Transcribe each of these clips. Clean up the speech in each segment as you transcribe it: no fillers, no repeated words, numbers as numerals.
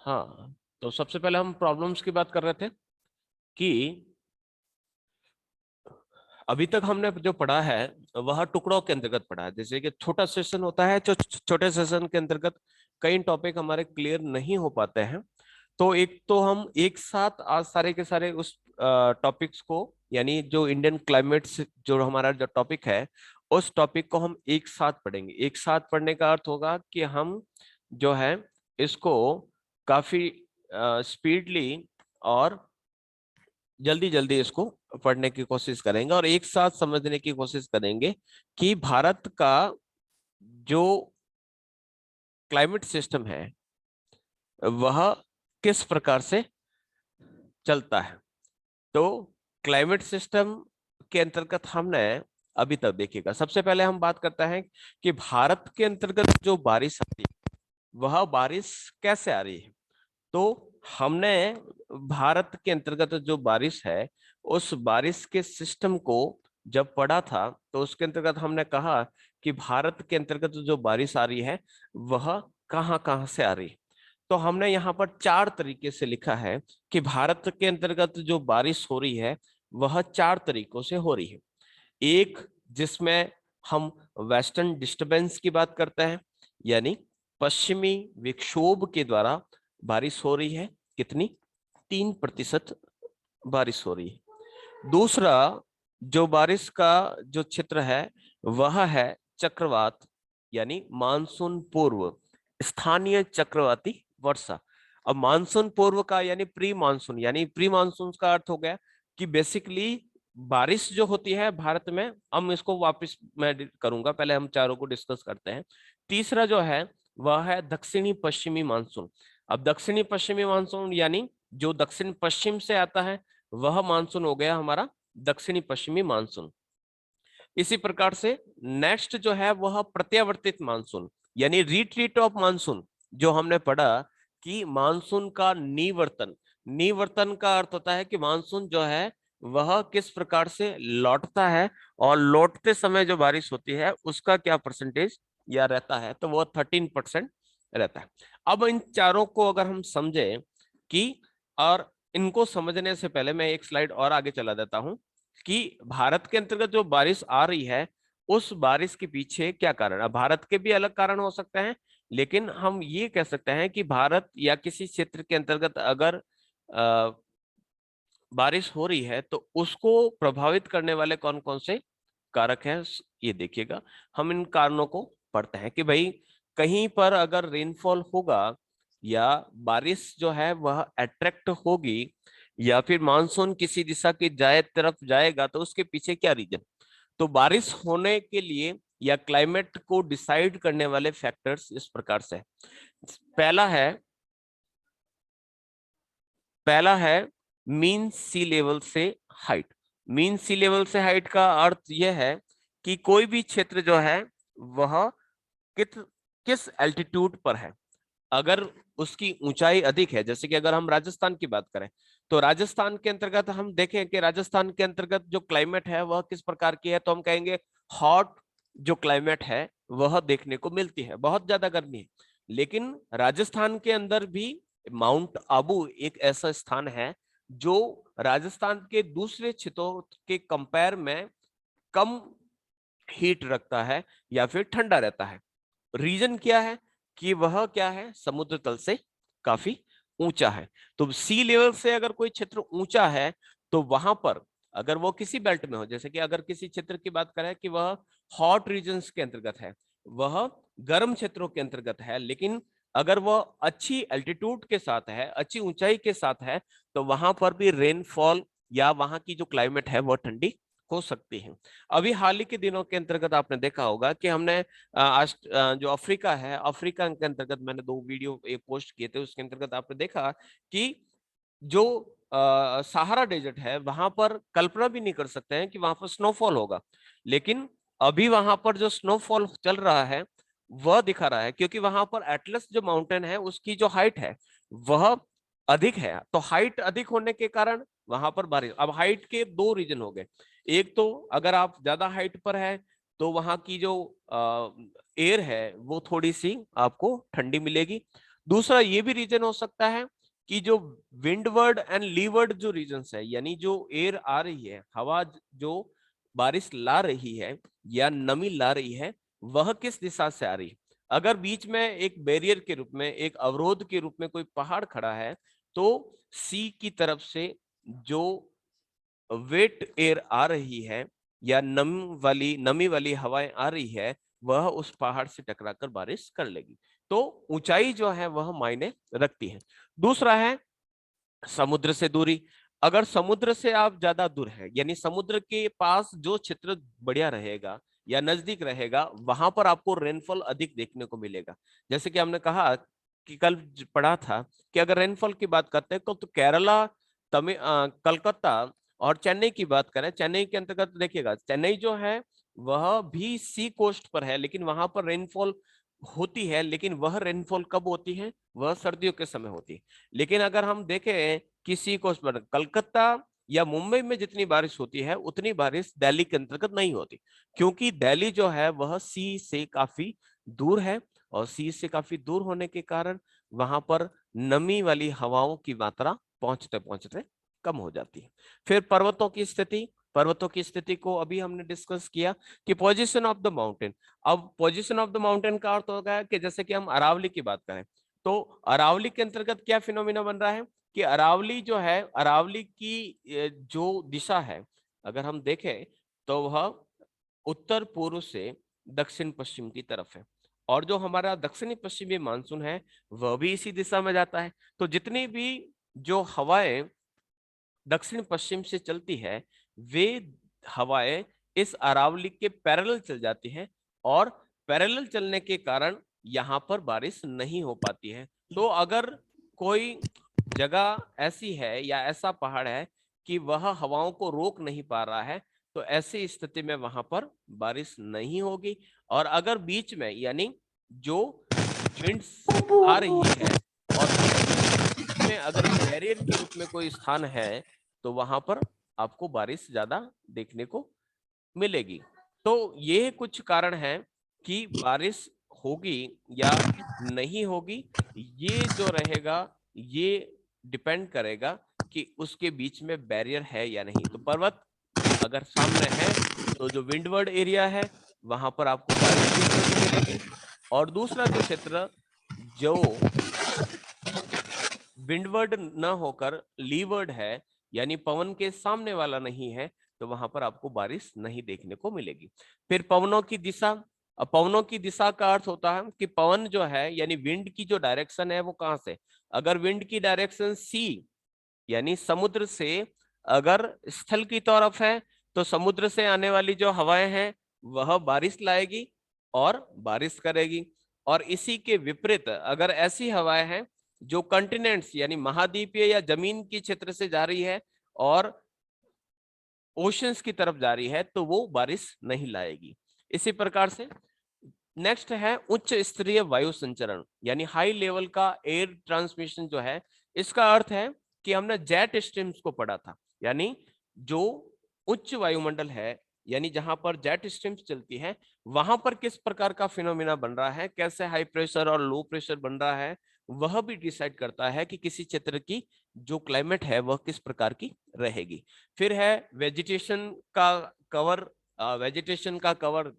हाँ, तो सबसे पहले हम प्रॉब्लम्स की बात कर रहे थे कि अभी तक हमने जो पढ़ा है वह टुकड़ों के अंतर्गत पढ़ा है। जैसे कि छोटा सेशन होता है, जो छोटे सेशन के अंतर्गत कई टॉपिक हमारे क्लियर नहीं हो पाते हैं, तो एक तो हम एक साथ आज सारे के सारे उस टॉपिक्स को, यानी जो इंडियन क्लाइमेट जो हमारा जो टॉपिक है, उस टॉपिक को हम एक साथ पढ़ेंगे। एक साथ पढ़ने का अर्थ होगा कि हम जो है इसको काफी स्पीडली और जल्दी जल्दी इसको पढ़ने की कोशिश करेंगे और एक साथ समझने की कोशिश करेंगे कि भारत का जो क्लाइमेट सिस्टम है वह किस प्रकार से चलता है। तो क्लाइमेट सिस्टम के अंतर्गत हमने अभी तक देखिएगा, सबसे पहले हम बात करते हैं कि भारत के अंतर्गत जो बारिश आती है वह बारिश कैसे आ रही है। तो हमने भारत के अंतर्गत जो बारिश है उस बारिश के सिस्टम को जब पढ़ा था, तो उसके अंतर्गत हमने कहा कि भारत के अंतर्गत जो बारिश आ रही है वह कहाँ कहाँ से आ रही है। तो हमने यहाँ पर चार तरीके से लिखा है कि भारत के अंतर्गत जो बारिश हो रही है वह चार तरीकों से हो रही है। एक, जिसमें हम वेस्टर्न डिस्टरबेंस की बात करते हैं, यानी पश्चिमी विक्षोभ के द्वारा बारिश हो रही है। कितनी? 3% बारिश हो रही है। दूसरा, जो बारिश का जो क्षेत्र है वह है चक्रवात, यानी मानसून पूर्व स्थानीय चक्रवाती वर्षा। अब मानसून पूर्व का यानी प्री मानसून, यानी प्री मानसून का अर्थ हो गया कि बेसिकली बारिश जो होती है भारत में, हम इसको वापस मैं करूंगा, पहले हम चारों को डिस्कस करते हैं। तीसरा जो है वह है दक्षिणी पश्चिमी मानसून। अब दक्षिणी पश्चिमी मानसून यानी जो दक्षिण पश्चिम से आता है वह मानसून हो गया हमारा दक्षिणी पश्चिमी मानसून। इसी प्रकार से नेक्स्ट जो है वह प्रत्यावर्तित मानसून, यानी रिट्रीट ऑफ मानसून, जो हमने पढ़ा कि मानसून का निवर्तन। निवर्तन का अर्थ होता है कि मानसून जो है वह किस प्रकार से लौटता है और लौटते समय जो बारिश होती है उसका क्या परसेंटेज या रहता है, तो वह 13% रहता है। अब इन चारों को अगर हम समझें कि, और इनको समझने से पहले मैं एक स्लाइड और आगे चला देता हूं कि भारत के अंतर्गत जो बारिश आ रही है उस बारिश के पीछे क्या कारण है। भारत के भी अलग कारण हो सकते हैं, लेकिन हम ये कह सकते हैं कि भारत या किसी क्षेत्र के अंतर्गत अगर बारिश हो रही है तो उसको प्रभावित करने वाले कौन कौन से कारक हैं, ये देखिएगा। हम इन कारणों को पढ़ते हैं कि भाई कहीं पर अगर रेनफॉल होगा या बारिश जो है वह अट्रैक्ट होगी या फिर मानसून किसी दिशा की तरफ जाएगा, तो उसके पीछे क्या रीजन। तो बारिश होने के लिए या क्लाइमेट को डिसाइड करने वाले फैक्टर्स इस प्रकार से पहला है पहला है मीन सी लेवल से हाइट। मीन सी लेवल से हाइट का अर्थ यह है कि कोई भी क्षेत्र जो है वह कित किस एल्टीट्यूड पर है। अगर उसकी ऊंचाई अधिक है, जैसे कि अगर हम राजस्थान की बात करें, तो राजस्थान के अंतर्गत हम देखें कि राजस्थान के अंतर्गत जो क्लाइमेट है वह किस प्रकार की है, तो हम कहेंगे हॉट जो क्लाइमेट है वह देखने को मिलती है, बहुत ज्यादा गर्मी है। लेकिन राजस्थान के अंदर भी माउंट आबू एक ऐसा स्थान है जो राजस्थान के दूसरे क्षेत्रों के कंपेयर में कम हीट रखता है या फिर ठंडा रहता है। रीजन क्या है कि वह क्या है, समुद्र तल से काफी ऊंचा है। तो सी लेवल से अगर कोई क्षेत्र ऊंचा है तो वहां पर अगर वो किसी बेल्ट में हो, जैसे कि अगर किसी क्षेत्र की बात करें कि वह हॉट रीजन्स के अंतर्गत है, वह गर्म क्षेत्रों के अंतर्गत है, लेकिन अगर वह अच्छी एल्टीट्यूड के साथ है, अच्छी ऊंचाई के साथ है, तो वहां पर भी रेनफॉल या वहां की जो क्लाइमेट है वह ठंडी हो सकती है। अभी हाल ही के दिनों के अंतर्गत आपने देखा होगा कि हमने आज जो अफ्रीका है, अफ्रीका के अंतर्गत मैंने 2 वीडियो एक पोस्ट किए थे, उसके अंतर्गत आपने देखा कि जो सहारा डेजर्ट है वहां पर कल्पना भी नहीं कर सकते हैं कि वहां पर स्नोफॉल होगा, लेकिन अभी वहां पर जो स्नोफॉल चल रहा है वह दिखा रहा है, क्योंकि वहां पर एटलस जो माउंटेन है उसकी जो हाइट है वह अधिक है। तो हाइट अधिक होने के कारण वहां पर बारिश। अब हाइट के दो रीजन हो गए, एक तो अगर आप ज्यादा हाइट पर है तो वहां की जो एयर है वो थोड़ी सी आपको ठंडी मिलेगी। दूसरा ये भी रीजन हो सकता है कि जो विंडवर्ड एंड लीवर्ड जो रीजन्स है, यानी जो एयर आ रही है, हवा जो बारिश ला रही है या नमी ला रही है, वह किस दिशा से आ रही है। अगर बीच में एक बैरियर के रूप में, एक अवरोध के रूप में कोई पहाड़ खड़ा है, तो सी की तरफ से जो वेट एयर आ रही है या नमी वाली हवाएं आ रही है, वह उस पहाड़ से टकराकर बारिश कर लेगी। तो ऊंचाई जो है वह मायने रखती है। दूसरा है समुद्र से दूरी। अगर समुद्र से आप ज्यादा दूर है, यानी समुद्र के पास जो क्षेत्र बढ़िया रहेगा या नजदीक रहेगा, वहां पर आपको रेनफॉल अधिक देखने को मिलेगा। जैसे कि हमने कहा कि कल पढ़ा था कि अगर रेनफॉल की बात करते हैं तो केरला, कलकत्ता और चेन्नई की बात करें, चेन्नई के अंतर्गत देखिएगा, चेन्नई जो है वह भी सी कोस्ट पर है, लेकिन वहां पर रेनफॉल होती है, लेकिन वह रेनफॉल कब होती है, वह सर्दियों के समय होती है। लेकिन अगर हम देखें कि सी कोस्ट पर कलकत्ता या मुंबई में जितनी बारिश होती है, उतनी बारिश दिल्ली के अंतर्गत नहीं होती, क्योंकि दिल्ली जो है वह सी से काफी दूर है, और सी से काफी दूर होने के कारण वहां पर नमी वाली हवाओं की मात्रा पहुंचते पहुंचते कम हो जाती है। फिर पर्वतों की स्थिति, पर्वतों की स्थिति को अभी हमने डिस्कस किया कि पोजीशन ऑफ द माउंटेन। अब पोजीशन ऑफ द माउंटेन का अर्थ होगा कि जैसे कि हम अरावली की बात करें, तो अरावली के अंतर्गत क्या फिनोमिना बन रहा है कि अरावली जो है, अरावली की जो दिशा है, अगर हम देखें तो वह उत्तर पूर्व से दक्षिण पश्चिम की तरफ है, और जो हमारा दक्षिणी पश्चिमी मानसून है वह भी इसी दिशा में जाता है। तो जितनी भी जो हवाएं दक्षिण पश्चिम से चलती है, वे हवाएं इस अरावली के पैरेलल चल जाती हैं, और पैरेलल चलने के कारण यहाँ पर बारिश नहीं हो पाती है। तो अगर कोई जगह ऐसी है या ऐसा पहाड़ है कि वह हवाओं को रोक नहीं पा रहा है, तो ऐसी स्थिति में वहां पर बारिश नहीं होगी। और अगर बीच में, यानी जो विंड्स आ रही है और में अगर बैरियर के रूप में कोई स्थान है, तो वहां पर आपको बारिश ज्यादा देखने को मिलेगी। तो ये कुछ कारण है कि बारिश होगी या नहीं होगी। ये जो रहेगा, ये डिपेंड करेगा कि उसके बीच में बैरियर है या नहीं। तो पर्वत अगर सामने है, तो जो विंडवर्ड एरिया है वहां पर आपको बारिश देखने को मिलेगी। और दूसरा जो क्षेत्र जो विंडवर्ड न होकर लीवर्ड है, यानी पवन के सामने वाला नहीं है, तो वहां पर आपको बारिश नहीं देखने को मिलेगी। फिर पवनों की दिशा। अब पवनों की दिशा का अर्थ होता है कि पवन जो है, यानी विंड की जो डायरेक्शन है वो कहां से, अगर विंड की डायरेक्शन सी, यानी समुद्र से अगर स्थल की तरफ है, तो समुद्र से आने वाली जो हवाएं हैं वह बारिश लाएगी और बारिश करेगी। और इसी के विपरीत अगर ऐसी हवाएं हैं जो कॉन्टिनेंट्स यानी महाद्वीपीय या जमीन की क्षेत्र से जा रही है और ओशंस की तरफ जा रही है, तो वो बारिश नहीं लाएगी। इसी प्रकार से नेक्स्ट है उच्च स्तरीय वायु संचरण, यानी हाई लेवल का एयर ट्रांसमिशन जो है। इसका अर्थ है कि हमने जेट स्ट्रीम्स को पढ़ा था, यानी जो उच्च वायुमंडल है, यानी जहां पर जेट स्ट्रीम्स चलती है, वहां पर किस प्रकार का फिनोमिना बन रहा है, कैसे हाई प्रेशर और लो प्रेशर बन रहा है, वह भी डिसाइड करता है कि किसी क्षेत्र की जो क्लाइमेट है वह किस प्रकार की रहेगी। फिर है वेजिटेशन का कवर। वेजिटेशन का कवर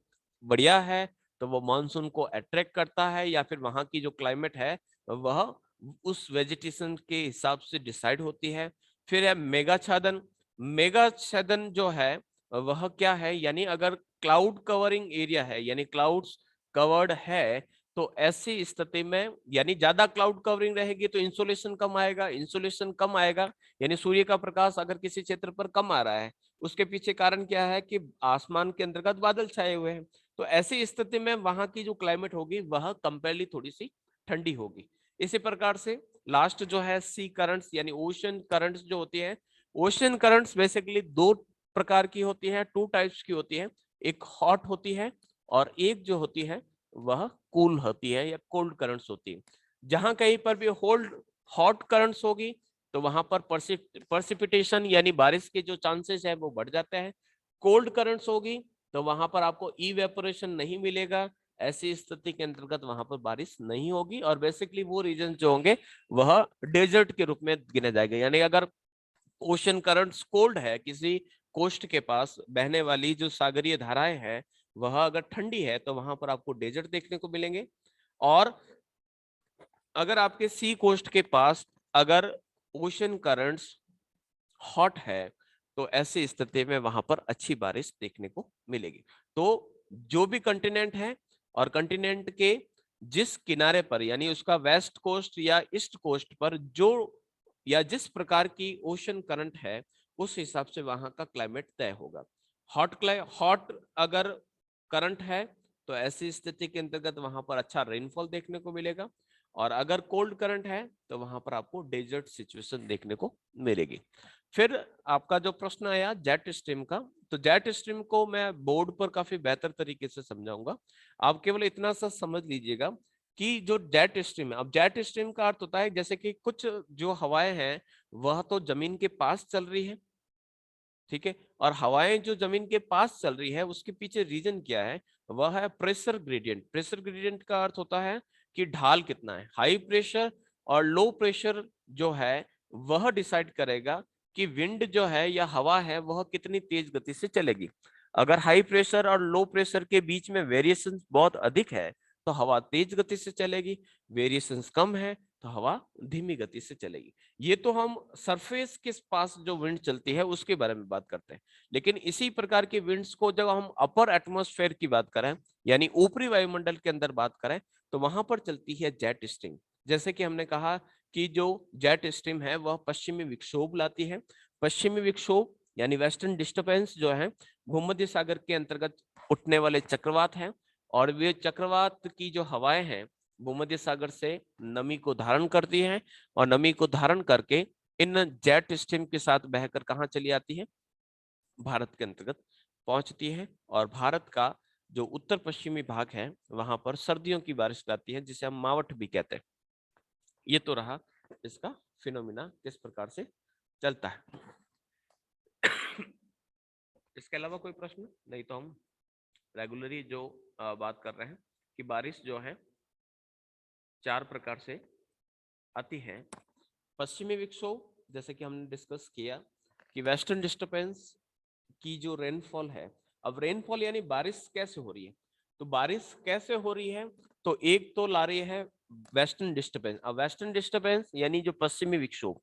बढ़िया है तो वो मानसून को अट्रैक्ट करता है, या फिर वहां की जो क्लाइमेट है वह उस वेजिटेशन के हिसाब से डिसाइड होती है। फिर है मेगाच्छादन। मेगाच्छादन जो है वह क्या है, यानी अगर क्लाउड कवरिंग एरिया है, यानी क्लाउड्स कवर्ड है, तो ऐसी स्थिति में, यानी ज्यादा क्लाउड कवरिंग रहेगी तो इंसोलेशन कम आएगा, इंसोलेशन कम आएगा यानी सूर्य का प्रकाश अगर किसी क्षेत्र पर कम आ रहा है, उसके पीछे कारण क्या है कि आसमान के अंतर्गत बादल छाए हुए हैं। तो ऐसी स्थिति में वहां की जो क्लाइमेट होगी वह कंपेरेटिवली थोड़ी सी ठंडी होगी। इसी प्रकार से लास्ट जो है सी करंट्स, यानी ओशन करंट्स जो होती है। ओशन करंट्स बेसिकली दो प्रकार की होती है, टू टाइप्स की होती है। एक हॉट होती है और एक जो होती है वह कूल होती है या कोल्ड करंट्स होती है। जहां कहीं पर भी होल्ड हॉट करंट्स होगी तो वहां पर पर्सिपिटेशन यानी बारिश के जो चांसेस है वो बढ़ जाते हैं। कोल्ड करंट्स होगी तो वहां पर आपको इवेपोरेशन नहीं मिलेगा, ऐसी स्थिति के अंतर्गत वहां पर बारिश नहीं होगी। और बेसिकली वो रीजन जो होंगे वह डेजर्ट के रूप में गिने जाएंगे। यानी अगर ओशन करंट्स कोल्ड है, किसी कोस्ट के पास बहने वाली जो सागरीय धाराएं हैं वह अगर ठंडी है, तो वहां पर आपको डेजर्ट देखने को मिलेंगे। और अगर आपके सी कोस्ट के पास अगर ओशन करंट्स हॉट है, तो ऐसी स्थिति में वहां पर अच्छी बारिश देखने को मिलेगी। तो जो भी कंटिनेंट है और कंटिनेंट के जिस किनारे पर, यानी उसका वेस्ट कोस्ट या ईस्ट कोस्ट पर जो या जिस प्रकार की ओशन करंट है, उस हिसाब से वहां का क्लाइमेट तय होगा। हॉट अगर करंट है तो ऐसी स्थिति के अंतर्गत वहां पर अच्छा रेनफॉल देखने को मिलेगा। और अगर कोल्ड करंट है तो वहां पर आपको डेजर्ट सिचुएशन देखने को मिलेगी। फिर आपका जो प्रश्न आया जेट स्ट्रीम का, तो जेट स्ट्रीम को मैं बोर्ड पर काफी बेहतर तरीके से समझाऊंगा। आप केवल इतना सा समझ लीजिएगा कि जो जेट स्ट्रीम है, अब जेट स्ट्रीम का अर्थ होता है जैसे कि कुछ जो हवाएं हैं वह तो जमीन के पास चल रही है, ठीक है, और हवाएं जो जमीन के पास चल रही है उसके पीछे रीजन क्या है, वह है प्रेशर ग्रेडियंट। प्रेशर ग्रेडियंट का अर्थ होता है कि ढाल कितना है। हाई प्रेशर और लो प्रेशर जो है वह डिसाइड करेगा कि विंड जो है या हवा है वह कितनी तेज गति से चलेगी। अगर हाई प्रेशर और लो प्रेशर के बीच में वेरिएशन बहुत अधिक है तो हवा तेज गति से चलेगी, वेरिएशन कम है तो हवा धीमी गति से चलेगी। ये तो हम सरफेस के पास जो विंड चलती है उसके बारे में बात करते हैं। लेकिन इसी प्रकार की विंड्स को जब हम अपर एटमॉस्फेयर की बात करें, यानी ऊपरी वायुमंडल के अंदर बात करें, तो वहां पर चलती है जेट स्ट्रीम। जैसे कि हमने कहा कि जो जेट स्ट्रीम है वह पश्चिमी विक्षोभ लाती है। पश्चिमी विक्षोभ यानी वेस्टर्न डिस्टर्बेंस जो है भूमध्य सागर के अंतर्गत उठने वाले चक्रवात है। और वे चक्रवात की जो हवाएं हैं भूमध्य सागर से नमी को धारण करती हैं, और नमी को धारण करके इन जेट स्ट्रीम के साथ बहकर कहाँ चली आती है, भारत के अंतर्गत पहुंचती है। और भारत का जो उत्तर पश्चिमी भाग है वहां पर सर्दियों की बारिश लाती है, जिसे हम मावठ भी कहते हैं। ये तो रहा इसका फिनोमिना किस प्रकार से चलता है। इसके अलावा कोई प्रश्न नहीं तो हम रेगुलरली जो बात कर रहे हैं कि बारिश जो है चार प्रकार से आती है। पश्चिमी विक्षोभ जैसे कि हमने डिस्कस किया कि वेस्टर्न डिस्टर्बेंस की जो रेनफॉल है, अब रेनफॉल यानी बारिश कैसे हो रही है, तो बारिश कैसे हो रही है, तो एक तो ला रही है वेस्टर्न डिस्टर्बेंस। अब वेस्टर्न डिस्टर्बेंस यानी जो पश्चिमी विक्षोभ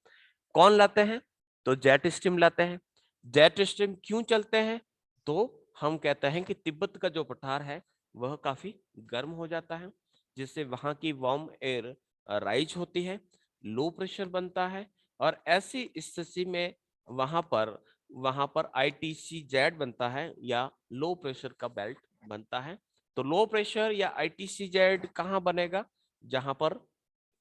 कौन लाते हैं, तो जेट स्ट्रीम लाते हैं। जेट स्ट्रीम क्यों चलते हैं, तो हम कहते हैं कि तिब्बत का जो पठार है वह काफी गर्म हो जाता है, जिससे वहां की वार्म एयर राइज होती है, लो प्रेशर बनता है। और ऐसी स्थिति में वहां पर आईटीसी जेड बनता है या लो प्रेशर का बेल्ट बनता है। तो लो प्रेशर या आईटीसी जेड कहाँ बनेगा, जहां पर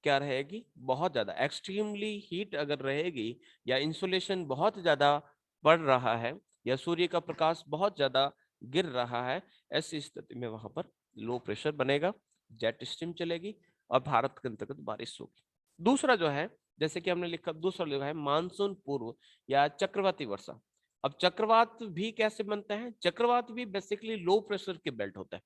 क्या रहेगी, बहुत ज्यादा एक्सट्रीमली हीट अगर रहेगी या इंसुलेशन बहुत ज्यादा बढ़ रहा है या सूर्य का प्रकाश बहुत ज्यादा गिर रहा है, ऐसी स्थिति में वहां पर लो प्रेशर बनेगा, जेट स्ट्रीम चलेगी और भारत के अंतर्गत बारिश होगी। दूसरा जो है जैसे कि हमने लिखा, दूसरा जो है मानसून पूर्व या चक्रवाती वर्षा। अब चक्रवात भी कैसे बनता है, चक्रवात भी बेसिकली लो प्रेशर के बेल्ट होता है।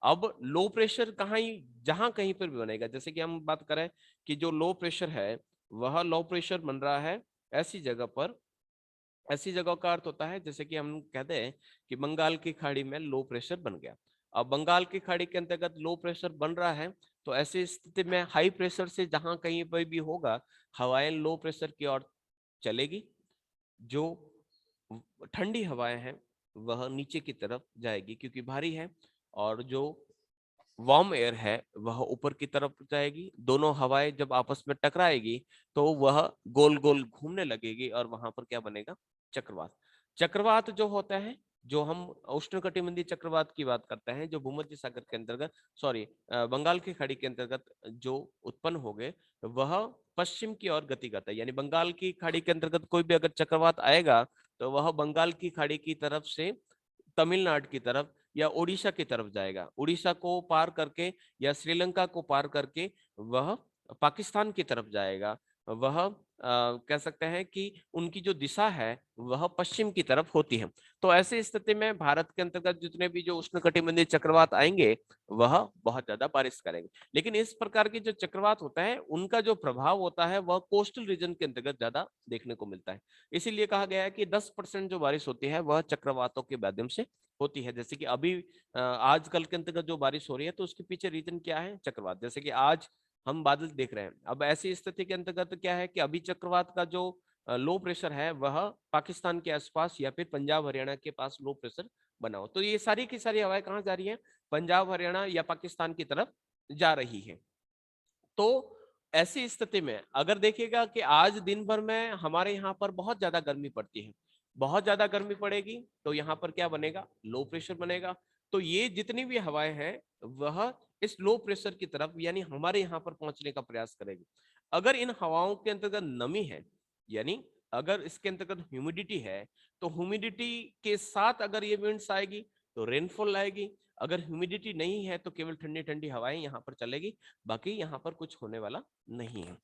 अब लो प्रेशर कहाँ ही जहां कहीं पर भी बनेगा, जैसे कि हम बात करें कि जो लो प्रेशर है वह लो प्रेशर बन रहा है ऐसी जगह पर, ऐसी जगह का अर्थ होता है जैसे कि हम कहते हैं कि बंगाल की खाड़ी में लो प्रेशर बन गया। अब बंगाल की खाड़ी के अंतर्गत लो प्रेशर बन रहा है, तो ऐसी स्थिति में हाई प्रेशर से जहां कहीं पर भी होगा हवाएं लो प्रेशर की ओर चलेगी, जो ठंडी हवाएं हैं वह नीचे की तरफ जाएगी क्योंकि भारी है, और जो वार्म एयर है वह ऊपर की तरफ जाएगी। दोनों हवाएं जब आपस में टकराएगी तो वह गोल गोल घूमने लगेगी और वहां पर क्या बनेगा, चक्रवात। चक्रवात जो होता है, जो हम उष्णकटिबंधीय चक्रवात की बात करते हैं, जो भूमध्य सागर के अंतर्गत बंगाल की खाड़ी के अंतर्गत जो उत्पन्न हो गए, वह पश्चिम की ओर गति करता है। यानी बंगाल की खाड़ी के अंतर्गत कोई भी अगर चक्रवात आएगा तो वह बंगाल की खाड़ी की तरफ से तमिलनाडु की तरफ या उड़ीसा की तरफ जाएगा, उड़ीसा को पार करके या श्रीलंका को पार करके वह पाकिस्तान की तरफ जाएगा, वह कह सकते हैं कि उनकी जो दिशा है वह पश्चिम की तरफ होती है। तो ऐसी स्थिति में भारत के अंतर्गत जितने भी जो उष्णकटिबंधीय चक्रवात आएंगे वह बहुत ज्यादा बारिश करेंगे। लेकिन इस प्रकार के जो चक्रवात होता है उनका जो प्रभाव होता है वह कोस्टल रीजन के अंतर्गत ज्यादा देखने को मिलता है। इसीलिए कहा गया है कि 10% जो बारिश होती है वह चक्रवातों के माध्यम से होती है। जैसे कि अभी आजकल के अंतर्गत जो बारिश हो रही है तो उसके पीछे रीजन क्या है? चक्रवात। जैसे कि आज हम बादल देख रहे हैं, अब ऐसी स्थिति के अंतर्गत क्या है कि अभी चक्रवात का जो लो प्रेशर है वह पाकिस्तान के आसपास या फिर पंजाब हरियाणा के पास लो प्रेशर बना हो। तो ये सारी की सारी हवाएं कहाँ जा रही है? पंजाब हरियाणा या पाकिस्तान की तरफ जा रही है। तो ऐसी स्थिति में अगर देखिएगा कि आज दिन भर में हमारे यहाँ पर बहुत ज्यादा गर्मी पड़ती है, बहुत ज्यादा गर्मी पड़ेगी तो यहाँ पर क्या बनेगा? लो प्रेशर बनेगा। तो ये जितनी भी हवाएं हैं वह इस लो प्रेशर की तरफ यानी हमारे यहाँ पर पहुंचने का प्रयास करेगी। अगर इन हवाओं के अंतर्गत नमी है, यानी अगर इसके अंतर्गत ह्यूमिडिटी है, तो ह्यूमिडिटी के साथ अगर ये विंड्स आएगी तो रेनफॉल आएगी। अगर ह्यूमिडिटी नहीं है तो केवल ठंडी ठंडी हवाएं यहाँ पर चलेगी, बाकी यहाँ पर कुछ होने वाला नहीं है।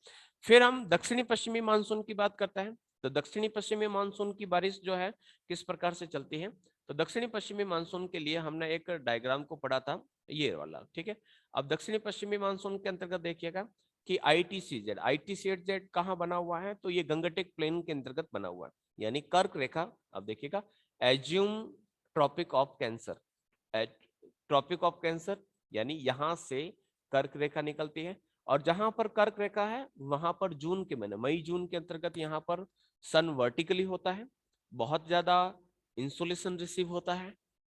फिर हम दक्षिणी पश्चिमी मानसून की बात करते हैं। तो दक्षिणी पश्चिमी मानसून की बारिश जो है किस प्रकार से चलती है? तो दक्षिणी पश्चिमी मानसून के लिए हमने एक डायग्राम को पढ़ा था, ये वाला, ठीक है। अब दक्षिणी पश्चिमी मानसून के अंतर्गत देखिएगा कि आईटीसीजेड कहाँ बना हुआ है? तो ये गंगटेक प्लेन के अंतर्गत बना हुआ है, यानी कर्क रेखा। अब देखिएगा assume tropic of cancer, tropic of cancer यानी यहां से कर्क रेखा निकलती है। और जहां पर कर्क रेखा है वहां पर जून के महीने मई जून के अंतर्गत यहाँ पर सन वर्टिकली होता है, बहुत ज्यादा इंसोलेशन रिसीव होता है।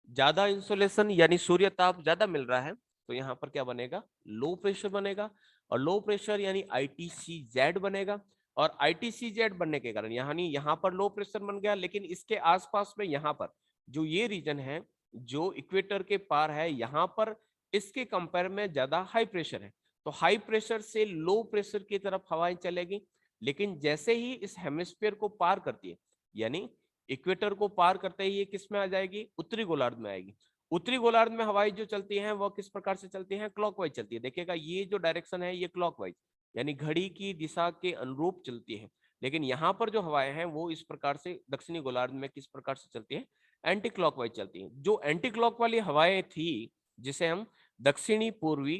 ज्यादा इंसोलेशन यानी सूर्य ताप ज्यादा मिल रहा है तो यहाँ पर क्या बनेगा? लो प्रेशर बनेगा। और लो प्रेशर यानी आईटीसीजेड बनेगा। और आईटीसीजेड बनने के कारण यानी यहाँ पर लो प्रेशर बन गया, लेकिन इसके आसपास में यहाँ पर जो ये रीजन है जो इक्वेटर के पार है यहाँ पर इसके कंपेयर में ज्यादा हाई प्रेशर है। तो हाई प्रेशर से लो प्रेशर की तरफ हवाएं चलेगी। लेकिन जैसे ही इस हेमिस्फीयर को पार करती है, यानी इक्वेटर को पार करते ही ये किस में आ जाएगी? उत्तरी गोलार्ध में आएगी। उत्तरी गोलार्ध में हवाएं जो चलती हैं वो किस प्रकार से चलती हैं? क्लॉकवाइज चलती है। देखिएगा ये जो डायरेक्शन है ये क्लॉकवाइज यानी घड़ी की दिशा के अनुरूप चलती है। लेकिन यहाँ पर जो हवाएं हैं वो इस प्रकार से दक्षिणी गोलार्ध में किस प्रकार से चलती है? एंटी क्लॉकवाइज चलती है। जो एंटी क्लॉक वाली हवाएं थी जिसे हम दक्षिणी पूर्वी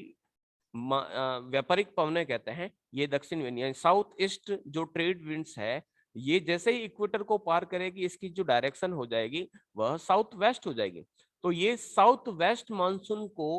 व्यापारिक पवनें कहते हैं, ये दक्षिण विंड यानी साउथ ईस्ट जो ट्रेड विंड्स है, ये जैसे ही इक्वेटर को पार करेगी इसकी जो डायरेक्शन हो जाएगी वह साउथ वेस्ट हो जाएगी। तो ये साउथ वेस्ट मानसून को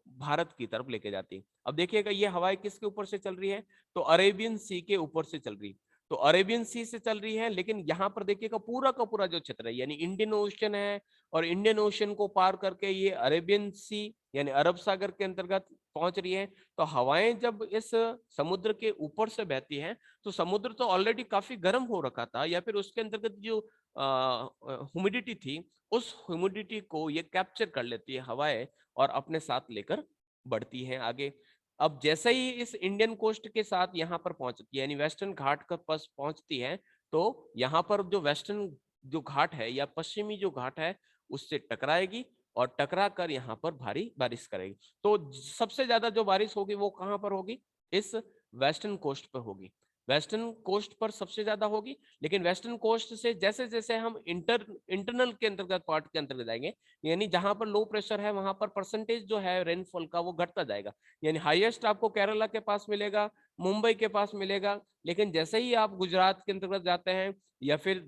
भारत की तरफ लेके जाती है। अब देखिएगा ये हवाएं किसके ऊपर से चल रही है? तो अरेबियन सी के ऊपर से चल रही है। तो अरेबियन सी से चल रही है, लेकिन यहाँ पर देखिएगा पूरा का पूरा जो क्षेत्र है यानी इंडियन ओशन है, और इंडियन ओशन को पार करके ये अरेबियन सी यानी अरब सागर के अंतर्गत पहुंच रही है। तो हवाएं जब इस समुद्र के ऊपर से बहती हैं तो समुद्र तो ऑलरेडी काफी गर्म हो रखा था, या फिर उसके अंतर्गत जो ह्यूमिडिटी थी उस ह्यूमिडिटी को ये कैप्चर कर लेती है हवाएं और अपने साथ लेकर बढ़ती है आगे। अब जैसे ही इस इंडियन कोस्ट के साथ यहाँ पर पहुंचती है यानी वेस्टर्न घाट के पास पहुंचती है, तो यहाँ पर जो वेस्टर्न जो घाट है या पश्चिमी जो घाट है उससे टकराएगी और टकरा कर यहाँ पर भारी बारिश करेगी। तो सबसे ज्यादा जो बारिश होगी वो कहाँ पर होगी? इस वेस्टर्न कोस्ट पर होगी। वेस्टर्न कोस्ट पर सबसे ज्यादा होगी। लेकिन वेस्टर्न कोस्ट से जैसे जैसे हम इंटरनल के अंतर्गत पार्ट के अंतर्गत जाएंगे, यानी जहां पर लो प्रेशर है वहां पर परसेंटेज जो है रेनफॉल का वो घटता जाएगा। यानी हाईएस्ट आपको केरला के पास मिलेगा, मुंबई के पास मिलेगा। लेकिन जैसे ही आप गुजरात के अंतर्गत जाते हैं या फिर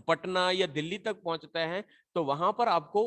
पटना या दिल्ली तक पहुंचते हैं तो वहां पर आपको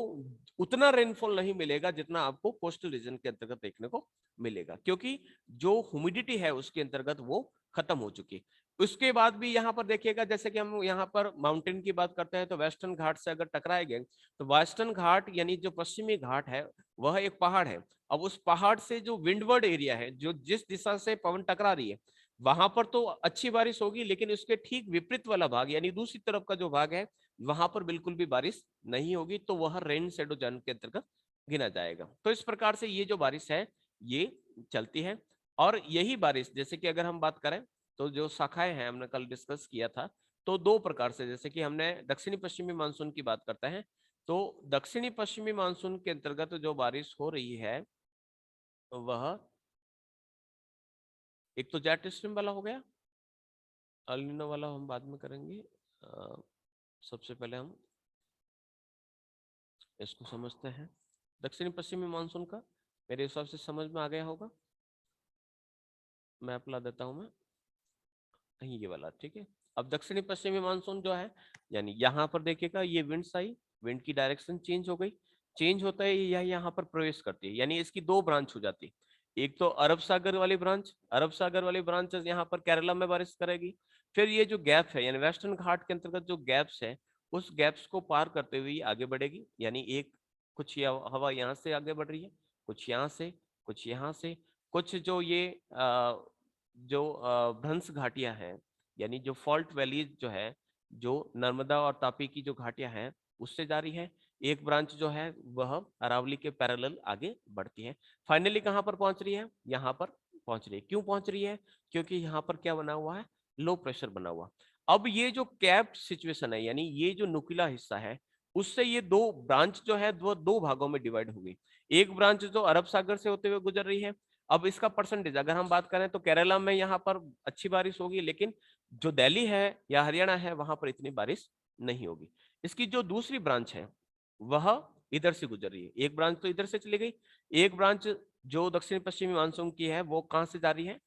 उतना रेनफॉल नहीं मिलेगा जितना आपको कोस्टल रीजन के अंतर्गत देखने को मिलेगा, क्योंकि जो ह्यूमिडिटी है उसके अंतर्गत वो खत्म हो चुकी है। उसके बाद भी यहाँ पर देखिएगा जैसे कि हम यहाँ पर माउंटेन की बात करते हैं तो वेस्टर्न घाट से अगर टकराए गए तो वेस्टर्न घाट यानी जो पश्चिमी घाट है वह एक पहाड़ है। अब उस पहाड़ से जो विंडवर्ड एरिया है, जो जिस दिशा से पवन टकरा रही है वहां पर तो अच्छी बारिश होगी, लेकिन उसके ठीक विपरीत वाला भाग यानी दूसरी तरफ का जो भाग है वहां पर बिल्कुल भी बारिश नहीं होगी, तो वह रेन शेडो जोन के अंतर्गत गिना जाएगा। तो इस प्रकार से ये जो बारिश है ये चलती है। और यही बारिश जैसे कि अगर हम बात करें तो जो शाखाएं हैं हमने कल डिस्कस किया था, तो दो प्रकार से, जैसे कि हमने दक्षिणी पश्चिमी मानसून की बात करते हैं तो दक्षिणी पश्चिमी मानसून के अंतर्गत जो बारिश हो रही है वह एक तो जेट स्ट्रीम वाला हो गया, अल नीनो वाला हम बाद में करेंगे। सबसे पहले हम इसको समझते हैं। दक्षिणी पश्चिमी मानसून का मेरे हिसाब से समझ में आ गया होगा। मैप ला देता हूं मैं, ये वाला, ठीक है। अब दक्षिणी पश्चिमी मानसून जो है, यानी यहाँ पर देखिएगा ये विंड्स आई, विंड की डायरेक्शन चेंज हो गई, चेंज होता है यह यहाँ पर प्रवेश करती है, यानी इसकी दो ब्रांच हो जाती है। एक तो अरब सागर वाली ब्रांच, अरब सागर वाली ब्रांच यहाँ पर केरला में बारिश करेगी। फिर ये जो गैप है, यानी वेस्टर्न घाट के अंतर्गत जो गैप्स है, उस गैप्स को पार करते हुए आगे बढ़ेगी। यानी एक कुछ हवा यहाँ से आगे बढ़ रही है, कुछ यहाँ से, कुछ यहाँ से, कुछ जो ये जो भ्रंश घाटियां हैं, यानी जो फॉल्ट वैलीज जो है, जो नर्मदा और तापी की जो घाटियां हैं उससे जारी है। एक ब्रांच जो है वह अरावली के पैरेलल आगे बढ़ती है। फाइनली कहां पर पहुंच रही है? यहाँ पर पहुंच रही है। क्यों पहुंच रही है? क्योंकि यहाँ पर क्या बना हुआ है? लो प्रेशर बना हुआ। अब ये जो कैप सिचुएशन है, यानी ये जो नुकीला हिस्सा है, उससे ये दो ब्रांच जो है वो दो भागों में डिवाइड हो गई। एक ब्रांच जो अरब सागर से होते हुए गुजर रही है। अब इसका परसेंटेज अगर हम बात करें तो केरला में यहाँ पर अच्छी बारिश होगी, लेकिन जो दिल्ली है या हरियाणा है वहां पर इतनी बारिश नहीं होगी। इसकी जो दूसरी ब्रांच है वह इधर से गुजर रही है। एक ब्रांच तो इधर से चली गई, एक ब्रांच जो दक्षिण पश्चिमी मानसून की है वो कहां से जा रही है?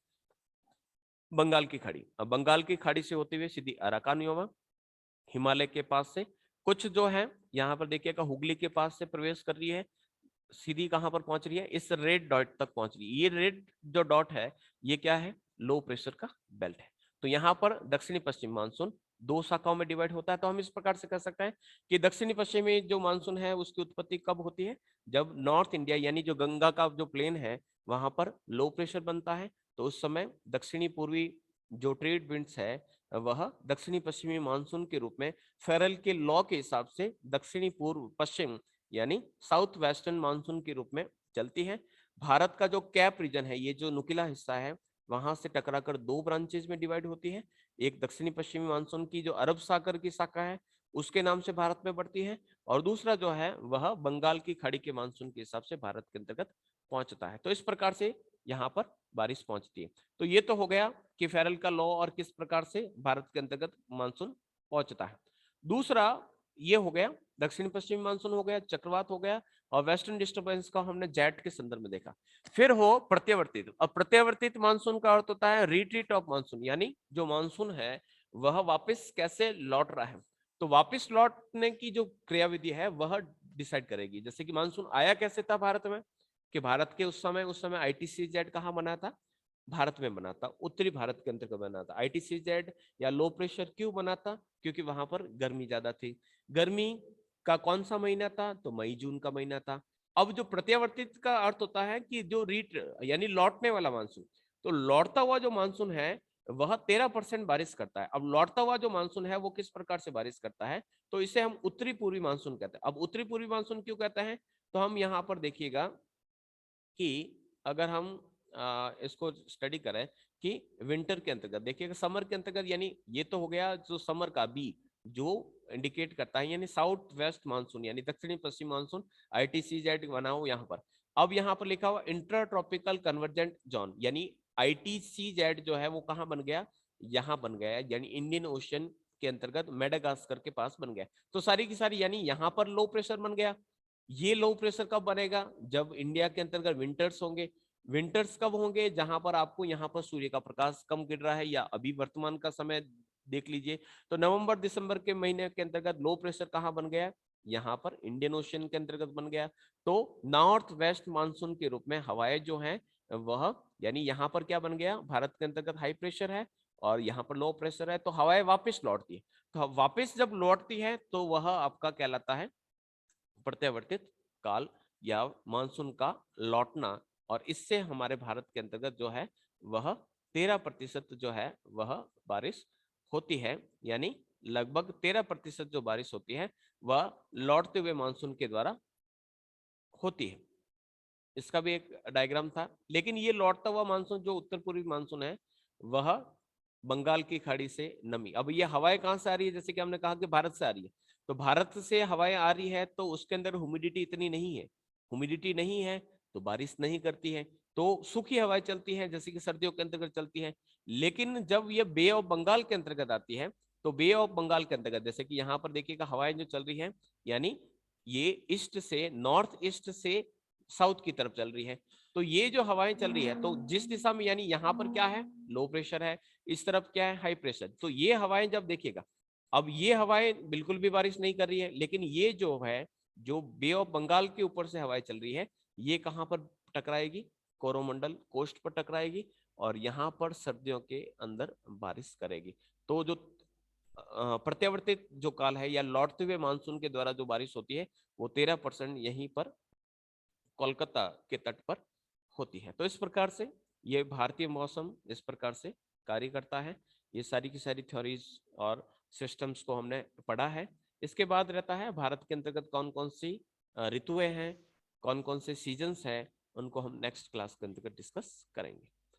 बंगाल की खाड़ी। अब बंगाल की खाड़ी से होते हुए सीधी अराकानियोमा, हिमालय के पास से कुछ जो है यहाँ पर देखिएगा हुगली के पास से प्रवेश कर रही है, सीधी कहां पर पहुंच रही है? इस रेड डॉट तक पहुंच रही है। ये रेड जो डॉट है ये क्या है? लो प्रेशर का बेल्ट है। तो यहाँ पर दक्षिणी पश्चिम मानसून दो शाखाओं में डिवाइड होता है। तो हम इस प्रकार से कह सकते हैं कि दक्षिणी पश्चिमी जो मानसून है उसकी उत्पत्ति कब होती है? जब नॉर्थ इंडिया यानी जो गंगा का जो प्लेन है वहां पर लो प्रेशर बनता है, तो उस समय दक्षिणी पूर्वी जो ट्रेड विंड्स है वह दक्षिणी पश्चिमी मानसून के रूप में फेरल के लॉ के हिसाब से दक्षिणी पूर्व पश्चिम यानी साउथ वेस्टर्न मानसून के रूप में चलती है। भारत का जो कैप रीजन है, ये जो नुकीला हिस्सा है, वहां से टकराकर दो ब्रांचेज में डिवाइड होती है। एक दक्षिणी पश्चिमी मानसून की जो अरब सागर की शाखा है उसके नाम से भारत में बढ़ती है, और दूसरा जो है वह बंगाल की खाड़ी के मानसून के हिसाब से भारत के अंतर्गत पहुंचता है। तो इस प्रकार से यहाँ पर बारिश पहुंचती है। तो ये तो हो गया कि फेरल का लॉ और किस प्रकार से भारत के अंतर्गत मानसून पहुंचता है। दूसरा ये हो गया दक्षिण पश्चिमी मानसून हो गया, चक्रवात हो गया, और वेस्टर्न डिस्टर्बेंस का हमने जेट के संदर्भ में देखा। फिर हो प्रत्यावर्तित। अब प्रत्यावर्तित मानसून का अर्थ होता है रिट्रीट ऑफ मानसून, यानी जो मानसून है वह वापस कैसे लौट रहा है। तो वापस लौटने की जो क्रियाविधि है वह डिसाइड करेगी। जैसे कि मानसून आया कैसे था भारत में, कि भारत के उस समय ITCZ कहाँ बना था? भारत में बना था, उत्तरी भारत के अंतर्गत बना था। ITCZ या लो प्रेशर क्यों बना था? क्योंकि वहां पर गर्मी ज्यादा थी। गर्मी का कौन सा महीना था? तो मई जून का महीना था। अब जो प्रत्यावर्तित का अर्थ होता है कि जो रीट यानी लौटने वाला मानसून। तो लौटता हुआ जो मानसून है वह 13% बारिश करता है। अब लौटता हुआ जो मानसून है वो किस प्रकार से बारिश करता है? तो इसे हम उत्तरी पूर्वी मानसून कहते हैं। अब उत्तरी पूर्वी मानसून क्यों कहते हैं? तो हम यहाँ पर देखिएगा कि अगर हम इसको स्टडी करें कि विंटर के अंतर्गत देखिएगा, समर के अंतर्गत, यानी ये तो हो गया जो समर का बी जो इंडिकेट करता है, यानी साउथ वेस्ट मानसून यानी दक्षिणी पश्चिम मानसून ITCZ बनाओ यहाँ पर। अब यहाँ पर लिखा हुआ इंटर ट्रॉपिकल कन्वर्जेंट जोन, यानी ITCZ जो है वो कहाँ बन गया? यहाँ बन गया, यानी इंडियन ओशन के अंतर्गत मेडागास्कर के पास बन गया। तो सारी की सारी यानी यहाँ पर लो प्रेशर बन गया। ये लो प्रेशर कब बनेगा? जब इंडिया के अंतर्गत विंटर्स होंगे। विंटर्स कब होंगे? जहां पर आपको यहाँ पर सूर्य का प्रकाश कम गिर रहा है, या अभी वर्तमान का समय देख लीजिए तो नवंबर दिसंबर के महीने के अंतर्गत लो प्रेशर कहाँ बन गया? यहाँ पर इंडियन ओशन के अंतर्गत बन गया। तो नॉर्थ वेस्ट मानसून के रूप में हवाएं जो हैं वह, यानी यहाँ पर क्या बन गया? भारत के अंतर्गत हाई प्रेशर है और यहाँ पर लो प्रेशर है, तो हवाएं वापस लौटती है। तो वापस जब लौटती है तो वह आपका कहलाता है प्रत्यावर्तित काल या मानसून का लौटना। और इससे हमारे भारत के अंतर्गत जो है वह 13% जो है वह बारिश होती है, यानी लगभग 13% जो बारिश होती है वह लौटते हुए मानसून के द्वारा होती है। इसका भी एक डायग्राम था। लेकिन ये लौटता हुआ मानसून जो उत्तर पूर्वी मानसून है वह बंगाल की खाड़ी से नमी, अब ये हवाएं कहां से आ रही है? जैसे कि हमने कहा कि भारत से आ रही है। तो भारत से हवाएं आ रही है तो उसके अंदर ह्यूमिडिटी इतनी नहीं है, ह्यूमिडिटी नहीं है तो बारिश नहीं करती है। तो सूखी हवाएं चलती हैं जैसे कि सर्दियों के अंतर्गत चलती हैं। लेकिन जब ये बे ऑफ बंगाल के अंतर्गत आती है, तो बे ऑफ बंगाल के अंतर्गत जैसे कि यहाँ पर देखिएगा हवाएं जो चल रही हैं, यानी ये ईस्ट से, नॉर्थ ईस्ट से साउथ की तरफ चल रही है। तो ये जो हवाएं चल रही है, तो जिस दिशा में, यानी यहाँ पर क्या है, लो प्रेशर है, इस तरफ क्या है, हाई प्रेशर। तो ये हवाएं जब देखिएगा, अब ये हवाएं बिल्कुल भी बारिश नहीं कर रही है, लेकिन ये जो है, जो बे ऑफ बंगाल के ऊपर से हवाएं चल रही है, ये कहाँ पर टकराएगी, कोरोमंडल कोस्ट पर टकराएगी, और यहाँ पर सर्दियों के अंदर बारिश करेगी। तो जो प्रत्यावर्तित जो काल है या लौटते हुए मानसून के द्वारा जो बारिश होती है, वो 13% यहीं पर कोलकाता के तट पर होती है। तो इस प्रकार से ये भारतीय मौसम इस प्रकार से कार्य करता है। ये सारी की सारी थ्योरीज और सिस्टम्स को हमने पढ़ा है। इसके बाद रहता है भारत के अंतर्गत कौन कौन सी ऋतुएं हैं, कौन कौन से सीजन्स हैं, उनको हम नेक्स्ट क्लास के अंतर्गत डिस्कस करेंगे।